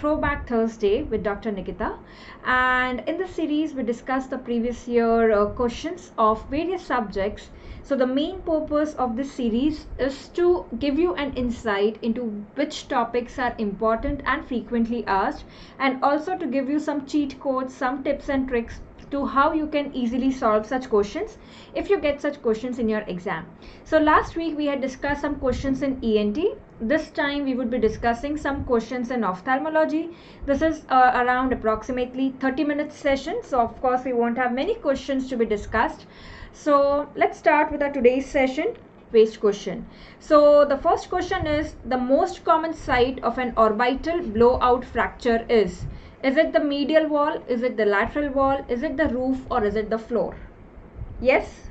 Throwback Thursday with Dr. Nikita, and in this series we discussed the previous year questions of various subjects. So the main purpose of this series is to give you an insight into which topics are important and frequently asked, and also to give you some cheat codes, some tips and tricks to how you can easily solve such questions if you get such questions in your exam. So last week we had discussed some questions in ENT. This time we would be discussing some questions in ophthalmology. This is around approximately 30 minutes session, so of course we won't have many questions to be discussed. So let's start with our today's session based question. So the first question is, the most common site of an orbital blowout fracture is it the medial wall, is it the lateral wall, is it the roof, or is it the floor? Yes?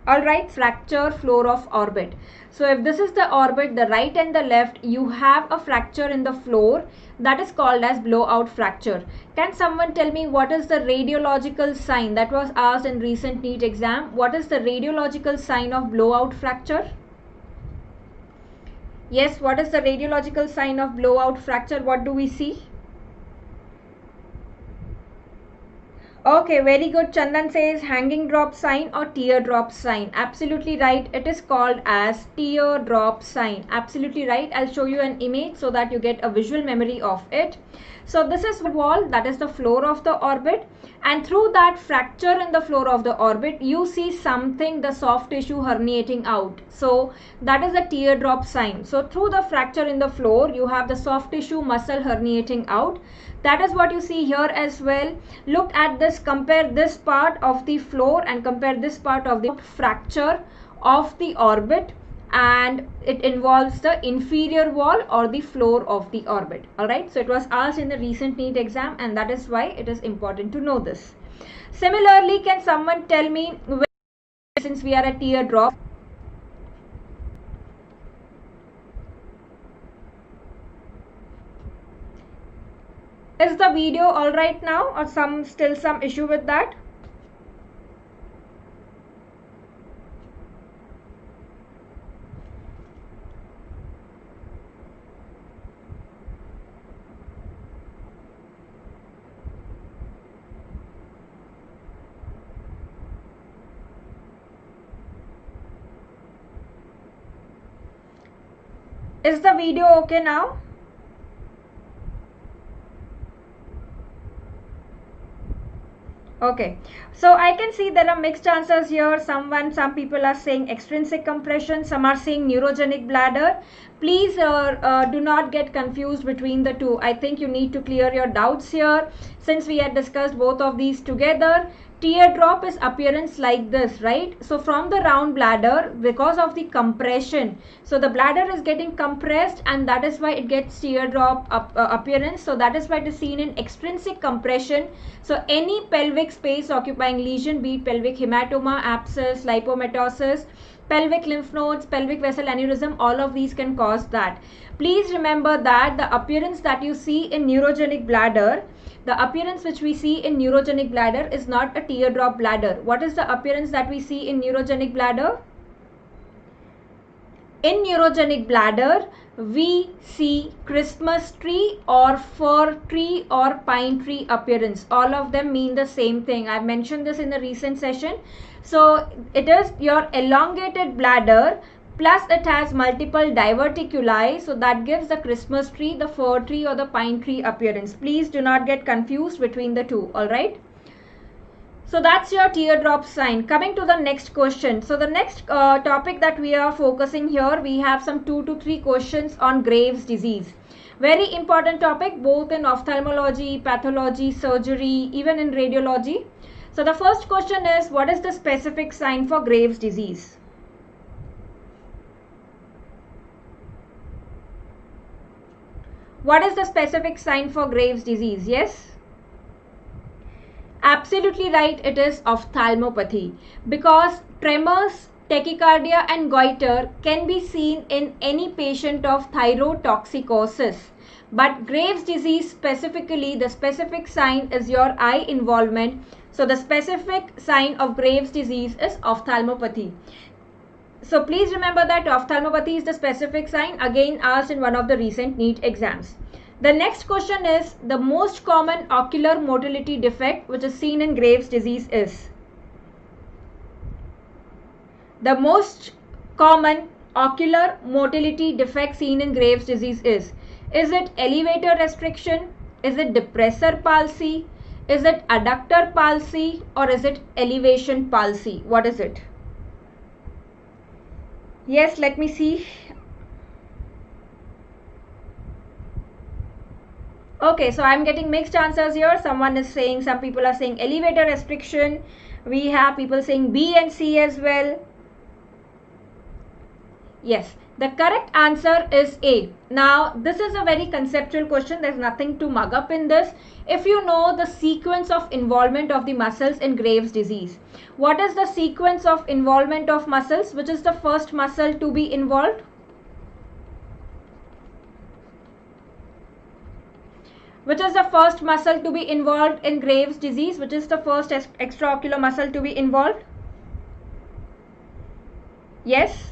Alright, fracture floor of orbit. So if this is the orbit, the right and the left, you have a fracture in the floor that is called as blowout fracture. Can someone tell me what is the radiological sign that was asked in recent NEET exam? What is the radiological sign of blowout fracture? Yes, what is the radiological sign of blowout fracture? What do we see? Okay, very good. Chandan says hanging drop sign or teardrop sign. Absolutely right. It is called as teardrop sign. Absolutely right. I'll show you an image so that you get a visual memory of it. So this is the wall, that is the floor of the orbit, and through that fracture in the floor of the orbit you see something, the soft tissue herniating out. So that is a teardrop sign. So through the fracture in the floor you have the soft tissue muscle herniating out. That is what you see here as well. Look at this, compare this part of the floor and compare this part of the fracture of the orbit, and it involves the inferior wall or the floor of the orbit. Alright, so it was asked in the recent NEET exam, and that is why it is important to know this. Similarly, can someone tell me, since we are at teardrop, is the video alright now, or still some issue with that? Is the video okay now? Okay, so I can see there are mixed answers here. Some people are saying extrinsic compression, some are saying neurogenic bladder. Please do not get confused between the two. I think you need to clear your doubts here, since we had discussed both of these together. Teardrop is appearance like this, right? So from the round bladder, because of the compression, so the bladder is getting compressed, and that is why it gets teardrop appearance. So that is why it is seen in extrinsic compression. So any pelvic space occupying lesion, be it pelvic hematoma, abscess, lipomatosis, pelvic lymph nodes, pelvic vessel aneurysm, all of these can cause that. Please remember that the appearance that you see in neurogenic bladder, the appearance which we see in neurogenic bladder is not a teardrop bladder. What is the appearance that we see in neurogenic bladder? In neurogenic bladder, we see Christmas tree or fir tree or pine tree appearance. All of them mean the same thing. I mentioned this in the recent session. So it is your elongated bladder, plus it has multiple diverticuli, so that gives the Christmas tree, the fir tree or the pine tree appearance. Please do not get confused between the two. Alright, so that's your teardrop sign. Coming to the next question. So the next topic that we are focusing here, we have some 2 to 3 questions on Graves' disease. Very important topic, both in ophthalmology, pathology, surgery, even in radiology. So the first question is, what is the specific sign for Graves' disease? What is the specific sign for Graves' disease? Yes? Absolutely right, it is ophthalmopathy, because tremors, tachycardia and goiter can be seen in any patient of thyrotoxicosis. But Graves' disease specifically, the specific sign is your eye involvement. So the specific sign of Graves' disease is ophthalmopathy. So please remember that ophthalmopathy is the specific sign, again asked in one of the recent NEET exams. The next question is, the most common ocular motility defect which is seen in Graves' disease is? The most common ocular motility defect seen in Graves' disease is it elevator restriction? Is it depressor palsy? Is it adductor palsy? Or is it elevation palsy? What is it? Yes, let me see. Okay, so I'm getting mixed answers here. Some people are saying elevator restriction. We have people saying B and C as well. Yes, the correct answer is A. Now, this is a very conceptual question. There's nothing to mug up in this. If you know the sequence of involvement of the muscles in Graves' disease, what is the sequence of involvement of muscles? Which is the first muscle to be involved? Which is the first muscle to be involved in Graves' disease? Which is the first extraocular muscle to be involved? Yes?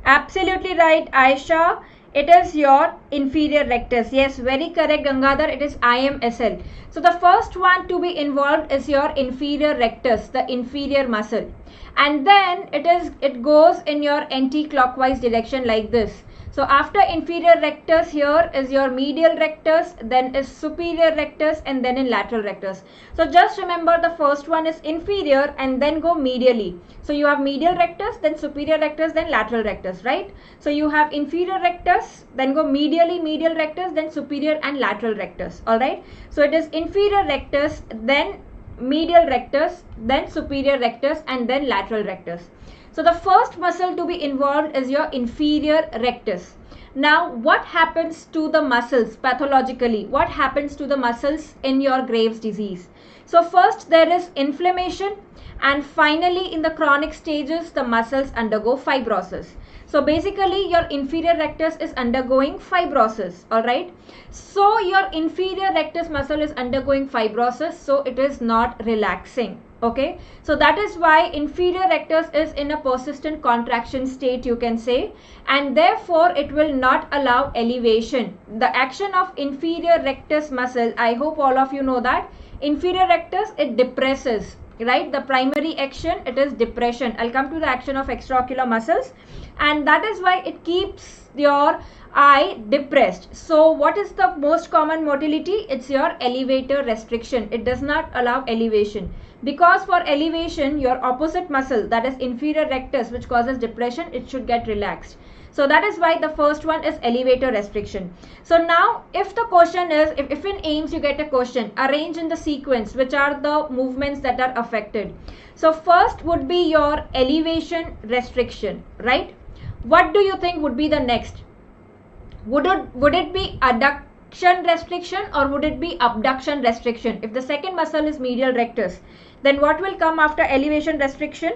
Absolutely right, Aisha. It is your inferior rectus. Yes, very correct, Gangadhar. It is IMSL. So the first one to be involved is your inferior rectus, the inferior muscle. And then it goes in your anti-clockwise direction like this. So after inferior rectus, here is your medial rectus, then is superior rectus, and then in lateral rectus. So just remember, the first one is inferior and then go medially. So you have medial rectus, then superior rectus, then lateral rectus, right? So you have inferior rectus, then go medially, medial rectus, then superior and lateral rectus. All right. So it is inferior rectus, then medial rectus, then superior rectus, and then lateral rectus. So the first muscle to be involved is your inferior rectus. Now, what happens to the muscles pathologically? What happens to the muscles in your Graves' disease? So first there is inflammation, and finally in the chronic stages the muscles undergo fibrosis. So basically your inferior rectus is undergoing fibrosis, alright. So your inferior rectus muscle is undergoing fibrosis, so it is not relaxing. Okay, so that is why inferior rectus is in a persistent contraction state, you can say, and therefore it will not allow elevation. The action of inferior rectus muscle, I hope all of you know that inferior rectus, it depresses, right? The primary action, it is depression. I'll come to the action of extraocular muscles, and that is why it keeps your eye depressed. So what is the most common motility? It's your elevator restriction. It does not allow elevation, because for elevation your opposite muscle, that is inferior rectus, which causes depression, it should get relaxed. So that is why the first one is elevator restriction. So now if the question is, if in AIIMS you get a question, arrange in the sequence which are the movements that are affected. So first would be your elevation restriction, right? What do you think would be the next? Would it be adduction restriction or would it be abduction restriction? If the second muscle is medial rectus, then what will come after elevation restriction?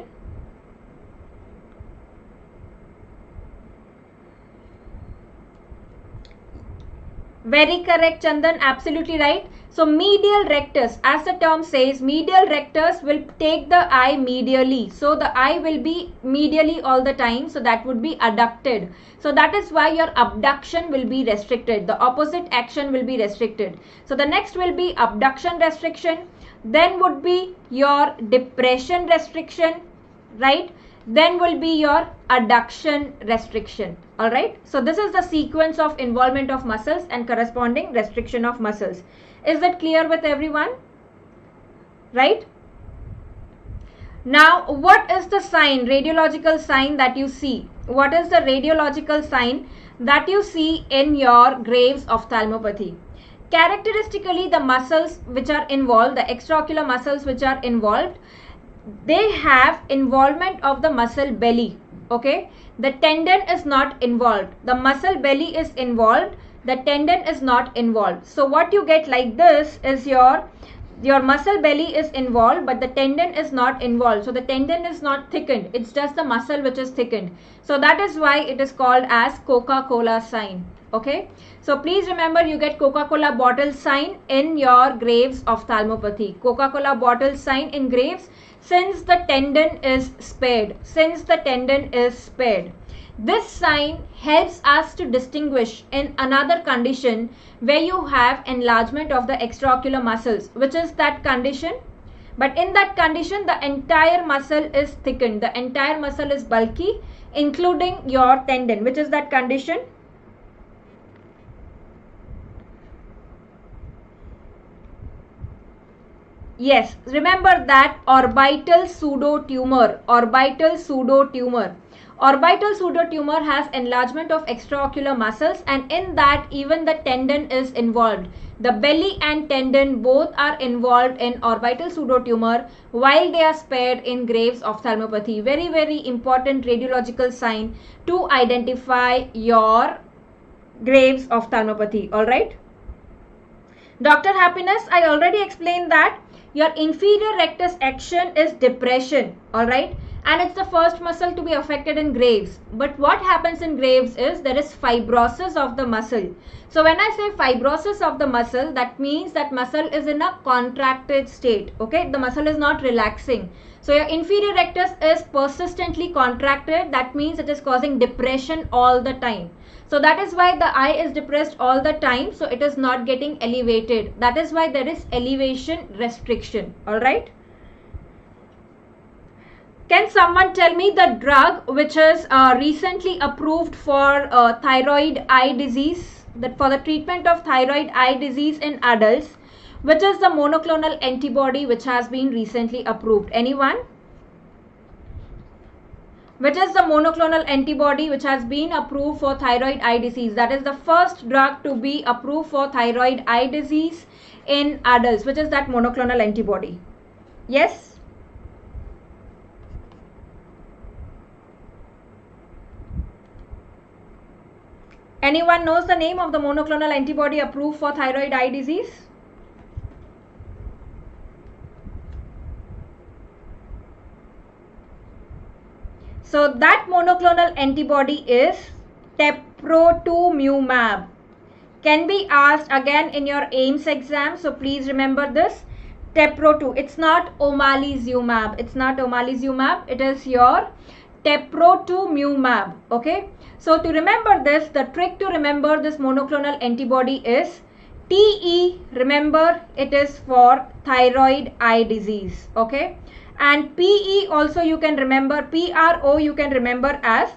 Very correct, Chandan, absolutely right. So medial rectus, as the term says, medial rectus will take the eye medially. So the eye will be medially all the time. So that would be adducted. So that is why your abduction will be restricted. The opposite action will be restricted. So the next will be abduction restriction. Then would be your depression restriction, right? Then will be your adduction restriction. All right. So this is the sequence of involvement of muscles and corresponding restriction of muscles. Is that clear with everyone? Right? Now, what is the sign, radiological sign that you see? What is the radiological sign that you see in your Graves' ophthalmopathy? Characteristically, the muscles which are involved, the extraocular muscles which are involved, they have involvement of the muscle belly. Okay, the tendon is not involved. The muscle belly is involved. The tendon is not involved. So what you get like this is your Your muscle belly is involved, but the tendon is not involved. So the tendon is not thickened. It's just the muscle which is thickened. So that is why it is called as Coca-Cola sign. Okay. So please remember, you get Coca-Cola bottle sign in your Graves ophthalmopathy. Coca-Cola bottle sign in Graves, since the tendon is spared. Since the tendon is spared. This sign helps us to distinguish in another condition where you have enlargement of the extraocular muscles, which is that condition. But in that condition, the entire muscle is thickened. The entire muscle is bulky, including your tendon, which is that condition. Yes, remember that orbital pseudotumor. Orbital pseudotumor. Orbital pseudotumor has enlargement of extraocular muscles, and in that even the tendon is involved. The belly and tendon both are involved in orbital pseudotumor while they are spared in Graves ophthalmopathy. Very, very important radiological sign to identify your Graves ophthalmopathy. Alright. Dr. Happiness, I already explained that your inferior rectus action is depression. Alright. And it's the first muscle to be affected in Graves. But what happens in Graves is there is fibrosis of the muscle. So when I say fibrosis of the muscle, that means that muscle is in a contracted state. Okay, the muscle is not relaxing. So your inferior rectus is persistently contracted. That means it is causing depression all the time. So that is why the eye is depressed all the time. So it is not getting elevated. That is why there is elevation restriction. Alright. Can someone tell me the drug which is recently approved for thyroid eye disease, that for the treatment of thyroid eye disease in adults, which is the monoclonal antibody which has been recently approved? Anyone? Which is the monoclonal antibody which has been approved for thyroid eye disease? That is the first drug to be approved for thyroid eye disease in adults. Which is that monoclonal antibody? Yes? Anyone knows the name of the monoclonal antibody approved for thyroid eye disease? So that monoclonal antibody is teprotumumab. Can be asked again in your AIIMS exam. So please remember this. Teprotu. It's not omalizumab. It's not omalizumab. It is your teprotumumab. Okay. So to remember this, the trick to remember this monoclonal antibody is TE. Remember, it is for thyroid eye disease. Okay. And PE also you can remember. PRO you can remember as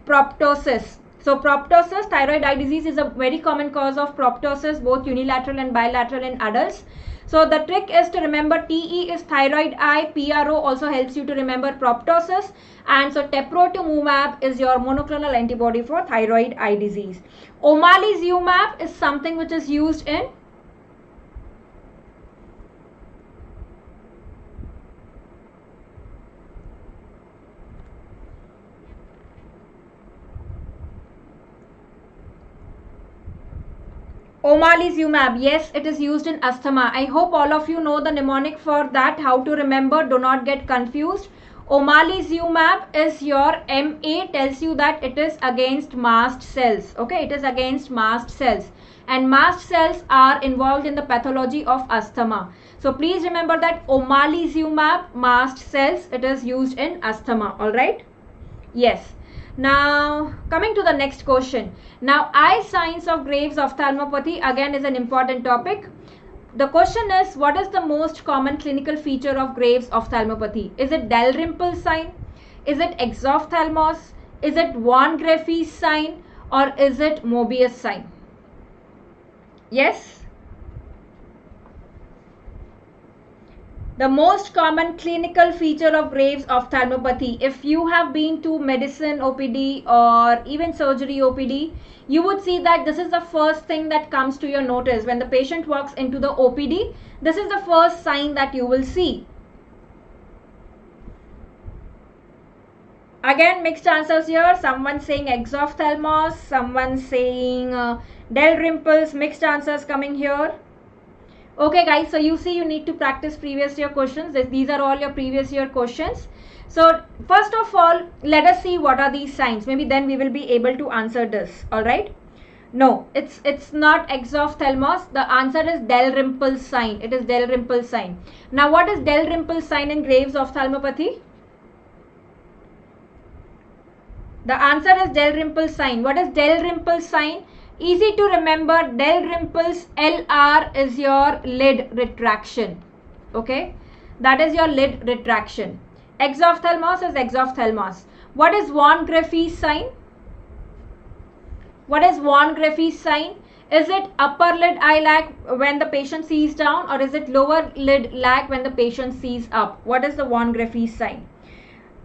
proptosis. So proptosis, thyroid eye disease, is a very common cause of proptosis, both unilateral and bilateral in adults. So the trick is to remember TE is thyroid eye, PRO also helps you to remember proptosis, and so teprotumumab is your monoclonal antibody for thyroid eye disease. Omalizumab is something which is used in omalizumab. Yes, it is used in asthma. I hope all of you know the mnemonic for that, how to remember. Do not get confused. Omalizumab is your MA, tells you that it is against mast cells. Okay, it is against mast cells. And mast cells are involved in the pathology of asthma. So please remember that omalizumab, mast cells, it is used in asthma. Alright? Yes. Now coming to the next question. Now eye signs of Graves ophthalmopathy again is an important topic. The question is, what is the most common clinical feature of Graves ophthalmopathy? Is it Dalrymple sign? Is it exophthalmos? Is it von Graffi's sign? Or is it Mobius sign? Yes? The most common clinical feature of Graves ophthalmopathy, if you have been to medicine OPD or even surgery OPD, you would see that this is the first thing that comes to your notice. When the patient walks into the OPD, this is the first sign that you will see. Again, mixed answers here. Someone saying exophthalmos, someone saying Dalrymple's, mixed answers coming here. Okay guys, so you see you need to practice previous year questions. These are all your previous year questions. So first of all, let us see what are these signs. Maybe then we will be able to answer this. Alright. No, it's not exophthalmos. The answer is Dalrymple's sign. It is Dalrymple's sign. Now what is Dalrymple's sign in Graves' ophthalmopathy? The answer is Dalrymple's sign. What is Dalrymple's sign? Easy to remember. Dalrymple's LR is your lid retraction. Okay, that is your lid retraction. Exophthalmos is exophthalmos. What is von Graeff's sign? What is von Graeff's sign? Is it upper lid eye lag when the patient sees down, or is it lower lid lag when the patient sees up? What is the von Graeff's sign?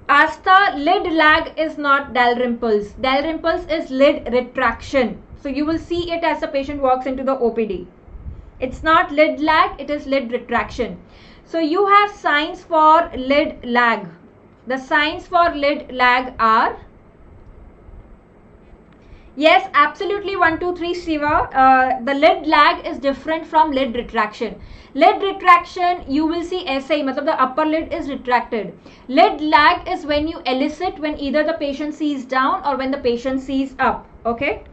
Asta lid lag is not Dalrymple's. Dalrymple's is lid retraction. So you will see it as the patient walks into the OPD. It's not lid lag, it is lid retraction. So you have signs for lid lag. The signs for lid lag are, yes, absolutely 1, 2, 3 Siva. The lid lag is different from lid retraction. Lid retraction, you will see SI, matlab the upper lid is retracted. Lid lag is when you elicit when either the patient sees down or when the patient sees up. Okay.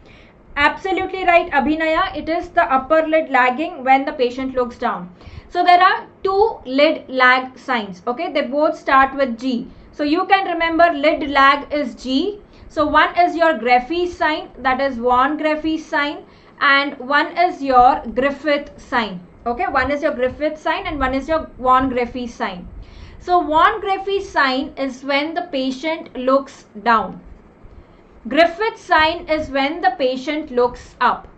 Absolutely right, Abhinaya. It is the upper lid lagging when the patient looks down. So there are two lid lag signs. Okay. They both start with G. So you can remember lid lag is G. So one is your Graeff's sign, that is von Graeff's sign, and one is your Griffith sign. Okay, one is your Griffith sign and one is your von Graeff's sign. So von Graeff's sign is when the patient looks down. Griffith sign is when the patient looks up.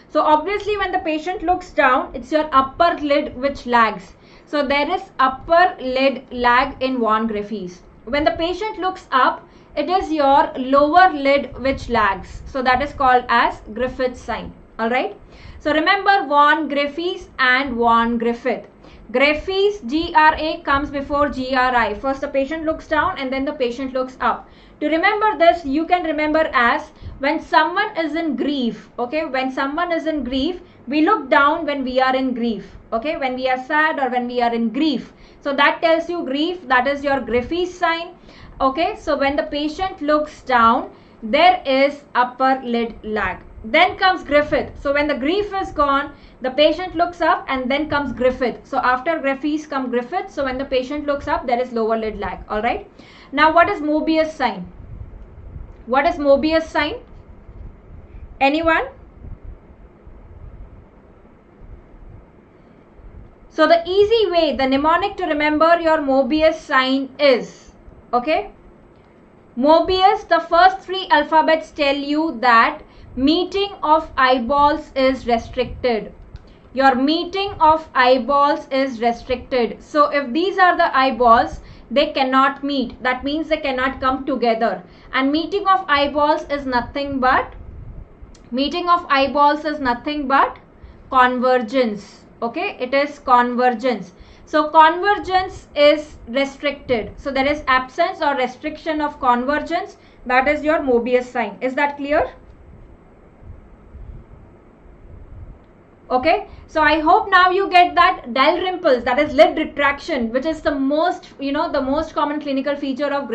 So obviously when the patient looks down, it's your upper lid which lags. So there is upper lid lag in von Graeff's. When the patient looks up, it is your lower lid which lags. So that is called as Griffith sign. Alright. So remember von Graeff's and von Griffith. Graeff's GRA comes before GRI. First the patient looks down and then the patient looks up. To remember this, you can remember as when someone is in grief. Okay. When someone is in grief, we look down when we are in grief. Okay. When we are sad or when we are in grief. So that tells you grief. That is your Graeff's sign. Okay, so when the patient looks down, there is upper lid lag. Then comes Griffith. So when the grief is gone, the patient looks up and then comes Griffith. So after Graeff's come Griffith. So when the patient looks up, there is lower lid lag. Alright. Now what is Mobius sign? What is Mobius sign? Anyone? So the easy way, the mnemonic to remember your Mobius sign is, okay, Mobius, the first 3 alphabets tell you that meeting of eyeballs is restricted. Your meeting of eyeballs is restricted. So if these are the eyeballs, they cannot meet. That means they cannot come together. And meeting of eyeballs is nothing but convergence. Okay, it is convergence. So convergence is restricted. So there is absence or restriction of convergence. That is your Mobius sign. Is that clear? Okay. So I hope now you get that Dalrymple's, that is lid retraction, which is the most, the most common clinical feature of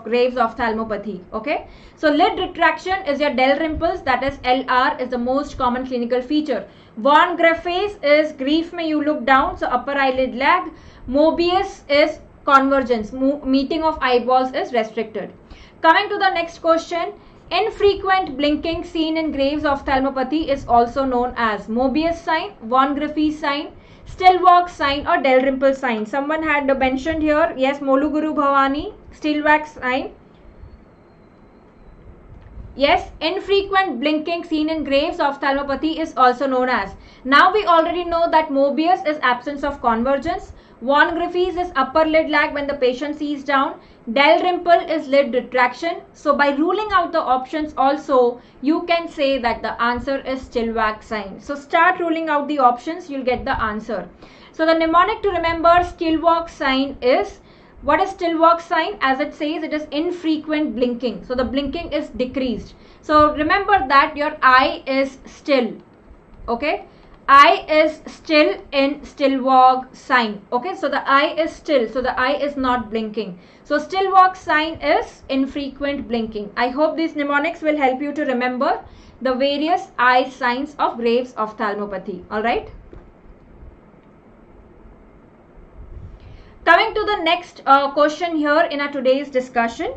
Graves' ophthalmopathy. Okay. So lid retraction is your Dalrymple's, that is LR is the most common clinical feature. Von Graeff's is grief mein you look down, so upper eyelid lag. Mobius is convergence, meeting of eyeballs is restricted. Coming to the next question, infrequent blinking seen in Graves' ophthalmopathy is also known as Mobius sign, von Graeff's sign, Stilwell sign or Dalrymple sign. Someone had mentioned here, yes, Moluguru Bhavani, Stilwell sign. Yes, infrequent blinking seen in Graves' ophthalmopathy is also known as. Now we already know that Mobius is absence of convergence. Von Graeff's is upper lid lag when the patient sees down. Dalrymple is lid retraction. So by ruling out the options also, you can say that the answer is Stilwell sign. So start ruling out the options, you'll get the answer. So the mnemonic to remember Stilwell sign is, what is Stilwell sign? As it says, it is infrequent blinking. So the blinking is decreased. So remember that your eye is still. Okay. eye is still in still walk sign. Okay, so the eye is still, so the eye is not blinking. So still walk sign is infrequent blinking. I hope these mnemonics will help you to remember the various eye signs of Graves' ophthalmopathy. All right. Coming to the next question here in our today's discussion.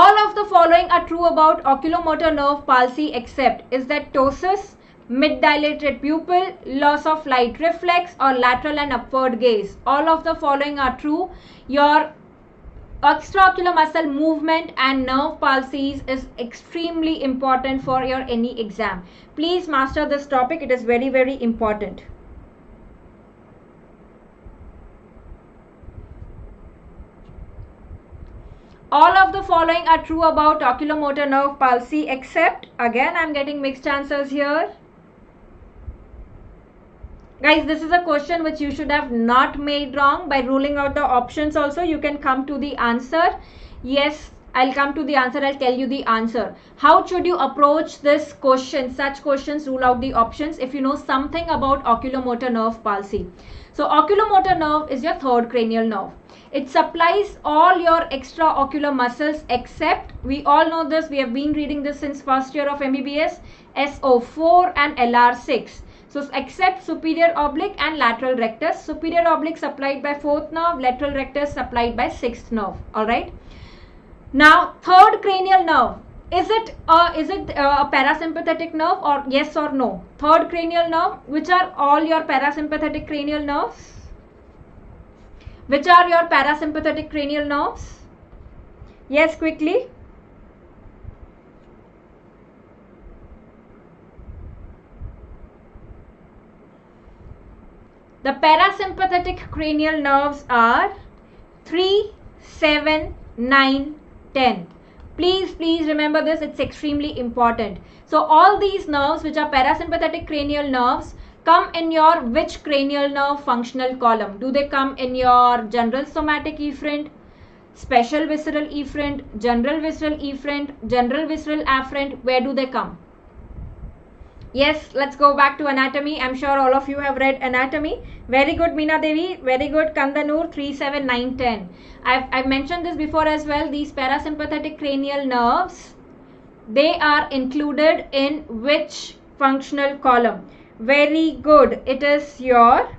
All of the following are true about oculomotor nerve palsy except is that ptosis, mid-dilated pupil, loss of light reflex or lateral and upward gaze. All of the following are true. Your extraocular muscle movement and nerve palsies is extremely important for your any exam. Please master this topic. It is very, very important. All of the following are true about oculomotor nerve palsy except, again I am getting mixed answers here. Guys, this is a question which you should have not made wrong. By ruling out the options also you can come to the answer. Yes, I'll come to the answer. I'll tell you the answer. How should you approach this question? Such questions, rule out the options if you know something about oculomotor nerve palsy. So oculomotor nerve is your third cranial nerve. It supplies all your extraocular muscles except, we all know this, we have been reading this since first year of MBBS, SO4 and LR6. So except superior oblique and lateral rectus. Superior oblique supplied by fourth nerve, lateral rectus supplied by sixth nerve. Alright. Now third cranial nerve. Is it a parasympathetic nerve or yes or no? Third cranial nerve. Which are all your parasympathetic cranial nerves? Which are your parasympathetic cranial nerves? Yes, quickly. The parasympathetic cranial nerves are 3, 7, 9, 10. Please remember this. It's extremely important. So all these nerves which are parasympathetic cranial nerves come in your which cranial nerve functional column? Do they come in your general somatic efferent, special visceral efferent, general visceral efferent, general visceral afferent? Where do they come? Yes, let's go back to anatomy. I'm sure all of you have read anatomy. Very good, Meena Devi. Very good, Kandanur. 3, 7, 9, 10. I've mentioned this before as well. These parasympathetic cranial nerves, they are included in which functional column? Very good. It is your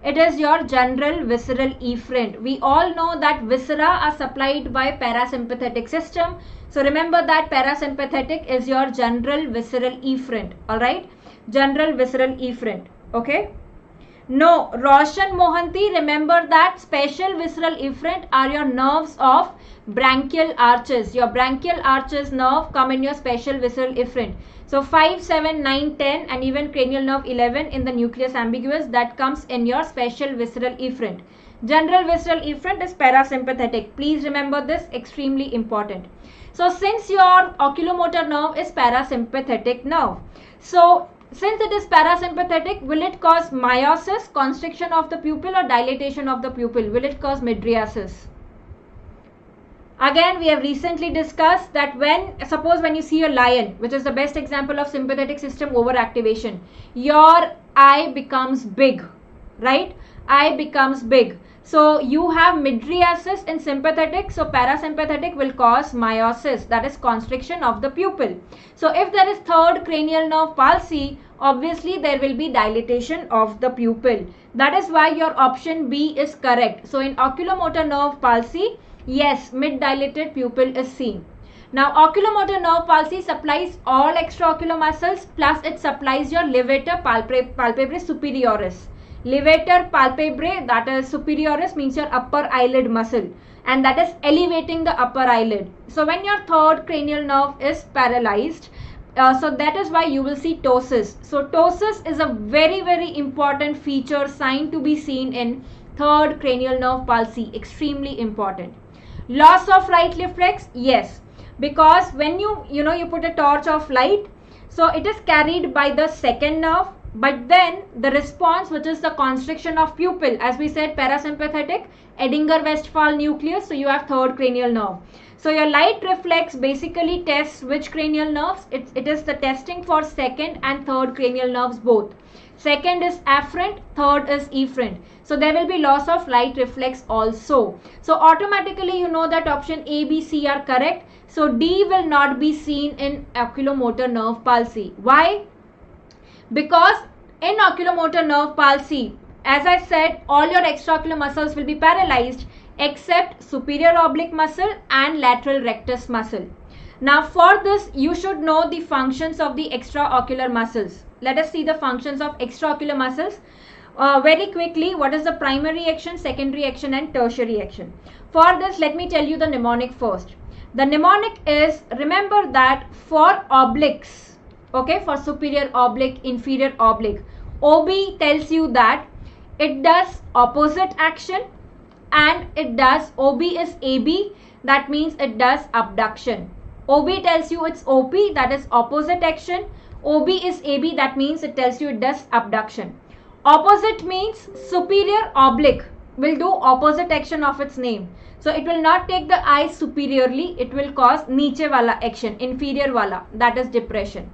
general visceral efferent. We all know that viscera are supplied by parasympathetic system. So remember that parasympathetic is your general visceral efferent. Alright. General visceral efferent. Okay. No, Roshan Mohanty, remember that special visceral efferent are your nerves of branchial arches. Your branchial arches nerve come in your special visceral efferent. So 5, 7, 9, 10 and even cranial nerve 11 in the nucleus ambiguous, that comes in your special visceral efferent. General visceral efferent is parasympathetic. Please remember this, extremely important. So since your oculomotor nerve is parasympathetic nerve, so since it is parasympathetic, will it cause miosis, constriction of the pupil or dilatation of the pupil? Will it cause mydriasis? Again, we have recently discussed that suppose when you see a lion, which is the best example of sympathetic system overactivation, your eye becomes big, right? Eye becomes big. So you have mydriasis in sympathetic, so parasympathetic will cause miosis, that is constriction of the pupil. So if there is third cranial nerve palsy, obviously there will be dilatation of the pupil. That is why your option B is correct. So in oculomotor nerve palsy, yes, mid-dilated pupil is seen. Now, oculomotor nerve palsy supplies all extraocular muscles, plus it supplies your levator palpebrae superioris. Levator palpebrae, that is superioris, means your upper eyelid muscle, and that is elevating the upper eyelid. So when your third cranial nerve is paralyzed, so that is why you will see ptosis. So ptosis is a very, very important feature sign to be seen in third cranial nerve palsy. Extremely important. Loss of light reflex, yes, because when you put a torch of light, so it is carried by the second nerve, but then the response, which is the constriction of pupil, as we said, parasympathetic, Edinger-Westphal nucleus, so you have third cranial nerve. So your light reflex basically tests which cranial nerves? It is the testing for second and third cranial nerves both. Second is afferent, third is efferent. So there will be loss of light reflex also. So automatically you know that option A, B, C are correct. So D will not be seen in oculomotor nerve palsy. Why? Because in oculomotor nerve palsy, as I said, all your extraocular muscles will be paralyzed except superior oblique muscle and lateral rectus muscle. Now for this, you should know the functions of the extraocular muscles. Let us see the functions of extraocular muscles. Very quickly, what is the primary action, secondary action and tertiary action? For this, let me tell you the mnemonic first. The mnemonic is, remember that for obliques, okay, for superior oblique, inferior oblique, OB tells you that it does opposite action and it does, OB is AB, that means it does abduction. OB tells you it's OP, that is opposite action. OB is AB, that means it tells you it does abduction. Opposite means superior oblique will do opposite action of its name. So it will not take the eye superiorly, it will cause niche wala action, inferior wala, that is depression.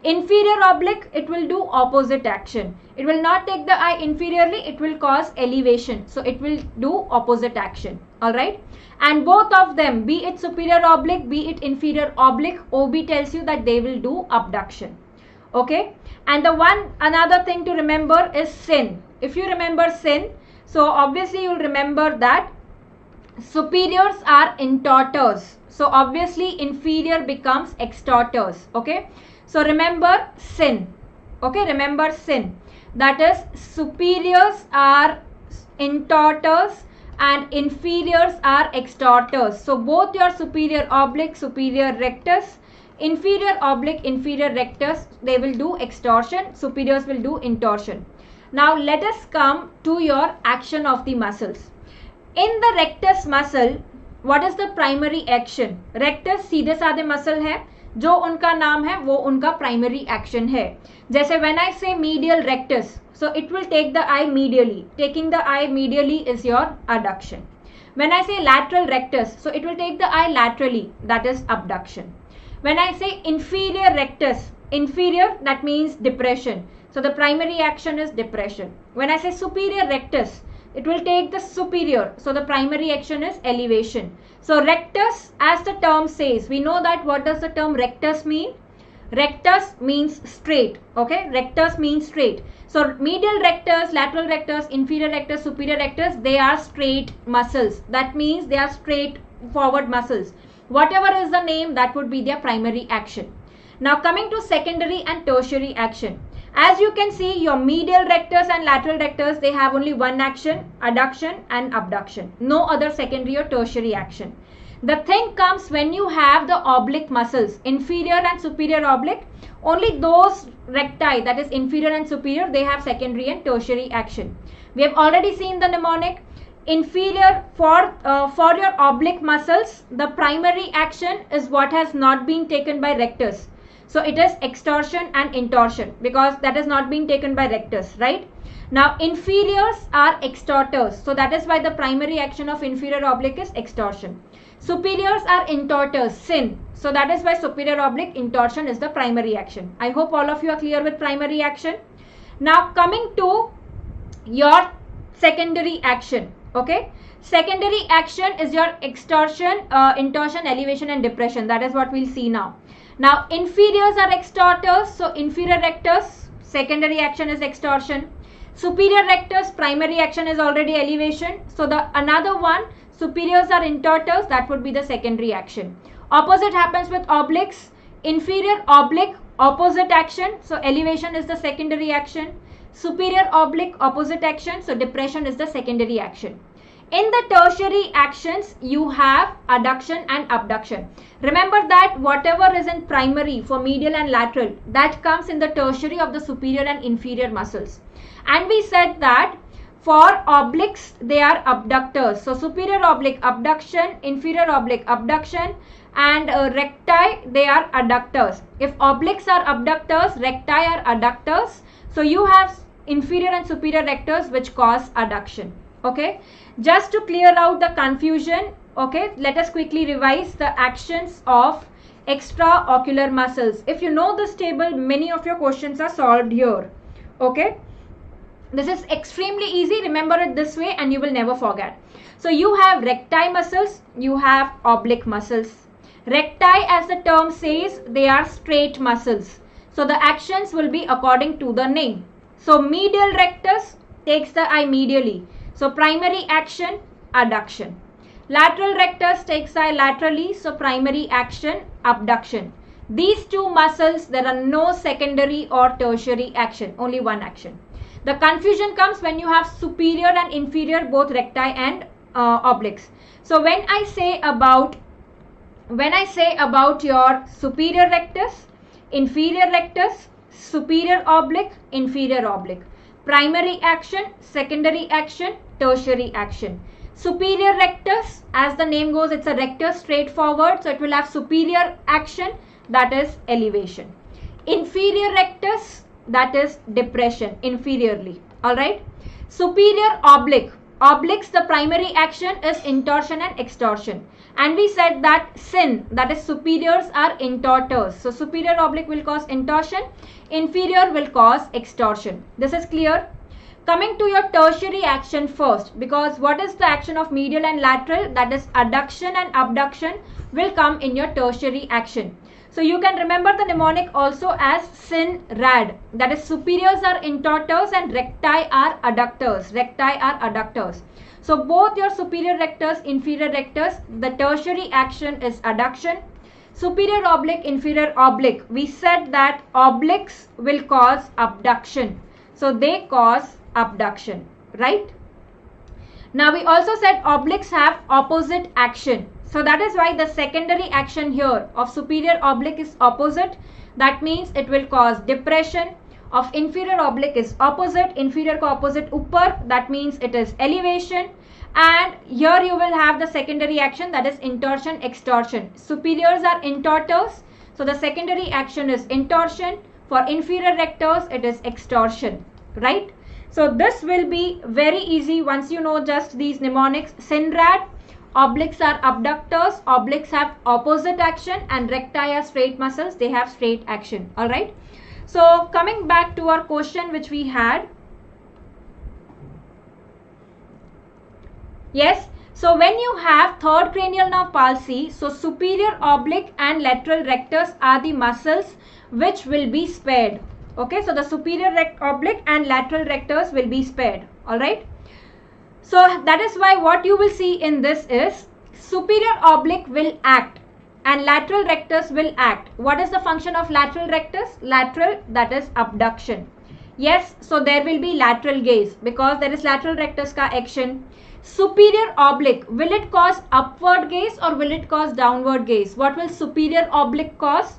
Inferior oblique, it will do opposite action. It will not take the eye inferiorly, it will cause elevation. So it will do opposite action. Alright. And both of them, be it superior oblique, be it inferior oblique, OB tells you that they will do abduction. Okay. And the another thing to remember is sin. If you remember sin, so obviously you'll remember that superiors are intorters. So obviously inferior becomes extorters. Okay. So remember sin. Okay, remember sin. That is, superiors are intorters and inferiors are extorters. So both your superior oblique, superior rectus, inferior oblique, inferior rectus, they will do extortion. Superiors will do intorsion. Now let us come to your action of the muscles. In the rectus muscle, what is the primary action? Rectus सीधे साधे muscle है, जो उनका नाम है वो उनका primary action है. जैसे when I say medial rectus, so it will take the eye medially. Taking the eye medially is your adduction. When I say lateral rectus, so it will take the eye laterally, that is abduction. When I say inferior rectus, inferior, that means depression. So the primary action is depression. When I say superior rectus, it will take the superior. So the primary action is elevation. So rectus, as the term says, we know that what does the term rectus mean? Rectus means straight. Okay, rectus means straight. So medial rectus, lateral rectus, inferior rectus, superior rectus, they are straight muscles. That means they are straight forward muscles. Whatever is the name, that would be their primary action. Now coming to secondary and tertiary action. As you can see, your medial rectus and lateral rectus, they have only one action, adduction and abduction. No other secondary or tertiary action. The thing comes when you have the oblique muscles, inferior and superior oblique. Only those recti, that is inferior and superior, they have secondary and tertiary action. We have already seen the mnemonic. Inferior, for your oblique muscles, the primary action is what has not been taken by rectus. So it is extortion and intorsion, because that is not being taken by rectus, right? Now inferiors are extorters. So that is why the primary action of inferior oblique is extortion. Superiors are intorters, sin. So that is why superior oblique intorsion is the primary action. I hope all of you are clear with primary action. Now coming to your secondary action. Okay, secondary action is your extortion, intorsion, elevation and depression. That is what we'll see now. Now inferiors are extorters. So inferior rectus, secondary action is extortion. Superior rectus, primary action is already elevation. So the another one, superiors are intorters, that would be the secondary action. Opposite happens with obliques. Inferior oblique, opposite action. So elevation is the secondary action. Superior oblique, opposite action. So depression is the secondary action. In the tertiary actions, you have adduction and abduction. Remember that whatever is in primary for medial and lateral, that comes in the tertiary of the superior and inferior muscles. And we said that for obliques, they are abductors. So superior oblique abduction, inferior oblique abduction, and recti, they are adductors. If obliques are abductors, recti are adductors. So you have inferior and superior rectors which cause adduction. Okay, just to clear out the confusion, okay, let us quickly revise the actions of extraocular muscles. If you know this table, many of your questions are solved here. Okay, this is extremely easy. Remember it this way and you will never forget. So you have recti muscles, you have oblique muscles. Recti, as the term says, they are straight muscles. So the actions will be according to the name. So medial rectus takes the eye medially. So primary action, adduction. Lateral rectus takes the eye laterally. So primary action, abduction. These two muscles, there are no secondary or tertiary action, only one action. The confusion comes when you have superior and inferior, both recti and obliques. So when I say about your superior rectus, inferior rectus, superior oblique, inferior oblique, primary action, secondary action, tertiary action. Superior rectus, as the name goes, it's a rectus straightforward, so it will have superior action, that is elevation. Inferior rectus, that is depression, inferiorly. Alright. Superior oblique. Obliques, the primary action is intorsion and extorsion. And we said that sin, that is superiors, are intorters. So superior oblique will cause intorsion, inferior will cause extorsion. This is clear. Coming to your tertiary action first, because what is the action of medial and lateral, that is adduction and abduction, will come in your tertiary action. So you can remember the mnemonic also as sin rad, that is superiors are intorters and recti are adductors. Recti are adductors. So both your superior rectors, inferior rectors, the tertiary action is adduction. Superior oblique, inferior oblique, we said that obliques will cause abduction. So they cause abduction, right? Now we also said obliques have opposite action. So that is why the secondary action here of superior oblique is opposite. That means it will cause depression. Of inferior oblique is opposite. Inferior ko opposite upar. That means it is elevation. And here you will have the secondary action, that is intorsion, extorsion. Superiors are intorters. So the secondary action is intorsion. For inferior rectors, it is extorsion, right? So this will be very easy once you know just these mnemonics. Synrad. Obliques are abductors, obliques have opposite action, and recti are straight muscles, they have straight action. Alright. So coming back to our question which we had. Yes. So when you have third cranial nerve palsy, so superior oblique and lateral rectus are the muscles which will be spared. Okay. So the superior oblique and lateral rectors will be spared. Alright. So that is why what you will see in this is superior oblique will act and lateral rectus will act. What is the function of lateral rectus? Lateral, that is abduction. Yes, so there will be lateral gaze because there is lateral rectus ka action. Superior oblique, will it cause upward gaze or will it cause downward gaze? What will superior oblique cause?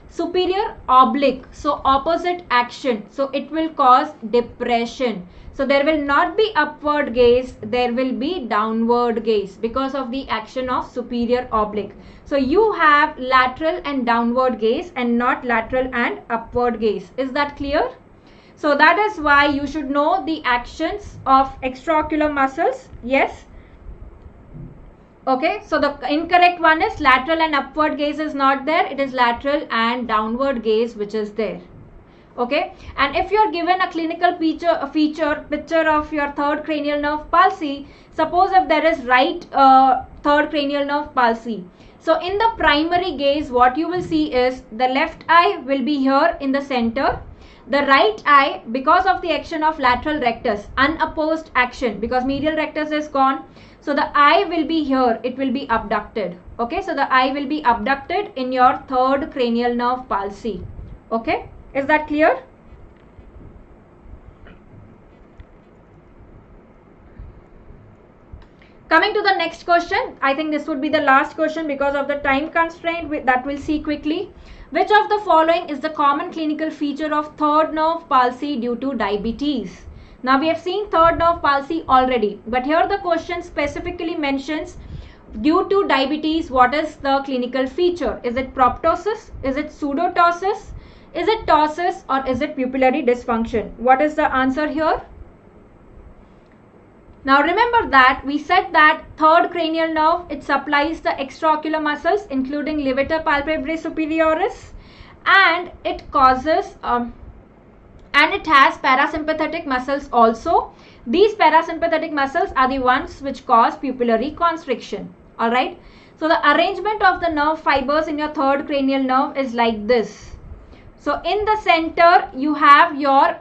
Superior oblique, so opposite action. So it will cause depression. So there will not be upward gaze, there will be downward gaze because of the action of superior oblique. So you have lateral and downward gaze and not lateral and upward gaze. Is that clear? So that is why you should know the actions of extraocular muscles. Yes. Okay. So the incorrect one is lateral and upward gaze is not there. It is lateral and downward gaze which is there. Okay, and if you are given a clinical picture of your third cranial nerve palsy, suppose if there is right third cranial nerve palsy. So in the primary gaze, what you will see is the left eye will be here in the center. The right eye, because of the action of lateral rectus, unopposed action, because medial rectus is gone. So the eye will be here, it will be abducted. Okay, so the eye will be abducted in your third cranial nerve palsy. Okay. Is that clear? Coming to the next question, I think this would be the last question because of the time constraint that we'll see quickly. Which of the following is the common clinical feature of third nerve palsy due to diabetes? Now we have seen third nerve palsy already, but here the question specifically mentions due to diabetes, what is the clinical feature? Is it proptosis? Is it pseudotosis? Is it ptosis, or is it pupillary dysfunction? What is the answer here? Now remember that we said that third cranial nerve, it supplies the extraocular muscles including levator palpebrae superioris, and it causes and it has parasympathetic muscles also. These parasympathetic muscles are the ones which cause pupillary constriction. Alright. So the arrangement of the nerve fibers in your third cranial nerve is like this. So in the center you have your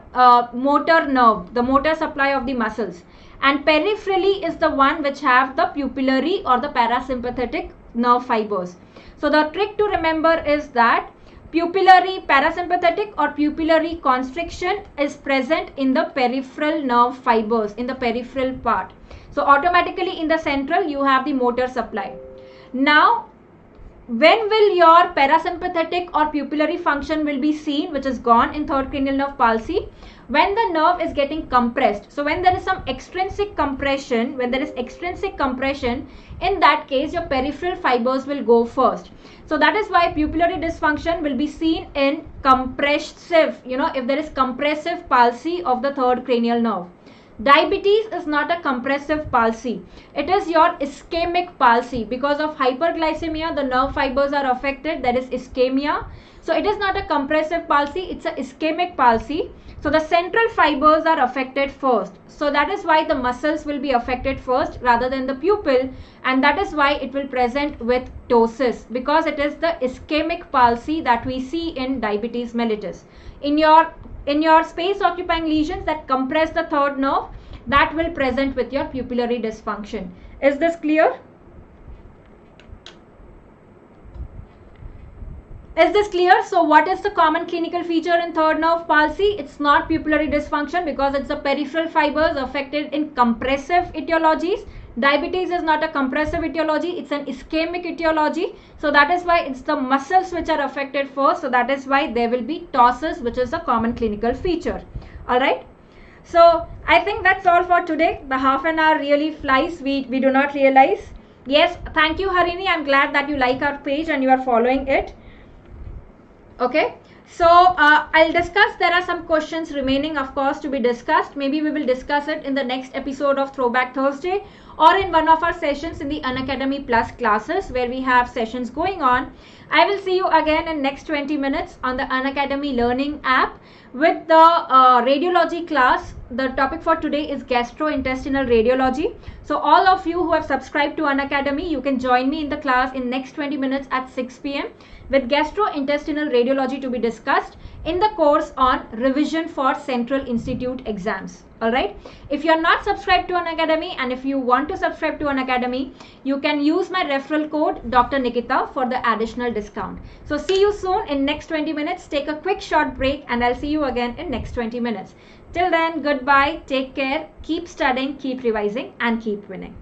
motor nerve, the motor supply of the muscles, and peripherally is the one which have the pupillary or the parasympathetic nerve fibers. So the trick to remember is that pupillary parasympathetic or pupillary constriction is present in the peripheral nerve fibers, in the peripheral part. So automatically in the central you have the motor supply. Now when will your parasympathetic or pupillary function will be seen, which is gone in third cranial nerve palsy? When the nerve is getting compressed. So when there is some extrinsic compression, in that case your peripheral fibers will go first. So that is why pupillary dysfunction will be seen in compressive, if there is compressive palsy of the third cranial nerve. Diabetes is not a compressive palsy. It is your ischemic palsy. Because of hyperglycemia, the nerve fibers are affected. There is ischemia. So it is not a compressive palsy. It's a ischemic palsy. So the central fibers are affected first. So that is why the muscles will be affected first rather than the pupil. And that is why it will present with ptosis. Because it is the ischemic palsy that we see in diabetes mellitus. In your space occupying lesions that compress the third nerve, that will present with your pupillary dysfunction. Is this clear? Is this clear? So what is the common clinical feature in third nerve palsy? It's not pupillary dysfunction because it's the peripheral fibers affected in compressive etiologies. Diabetes is not a compressive etiology, it's an ischemic etiology. So that is why it's the muscles which are affected first. So that is why there will be ptosis, which is a common clinical feature. Alright. So I think that's all for today. The half an hour really flies. We do not realize. Yes, thank you Harini. I'm glad that you like our page and you are following it. Okay. So I'll discuss, there are some questions remaining of course to be discussed. Maybe we will discuss it in the next episode of Throwback Thursday or in one of our sessions in the Unacademy Plus classes where we have sessions going on. I will see you again in next 20 minutes on the Unacademy Learning app with the radiology class. The topic for today is gastrointestinal radiology. So all of you who have subscribed to Unacademy, you can join me in the class in next 20 minutes at 6 p.m. with gastrointestinal radiology to be discussed in the course on revision for Central Institute exams. Alright. If you are not subscribed to Unacademy and if you want to subscribe to Unacademy, you can use my referral code Dr. Nikita for the additional discount. So see you soon in next 20 minutes. Take a quick short break and I'll see you again in next 20 minutes. Till then, goodbye, take care, keep studying, keep revising and keep winning.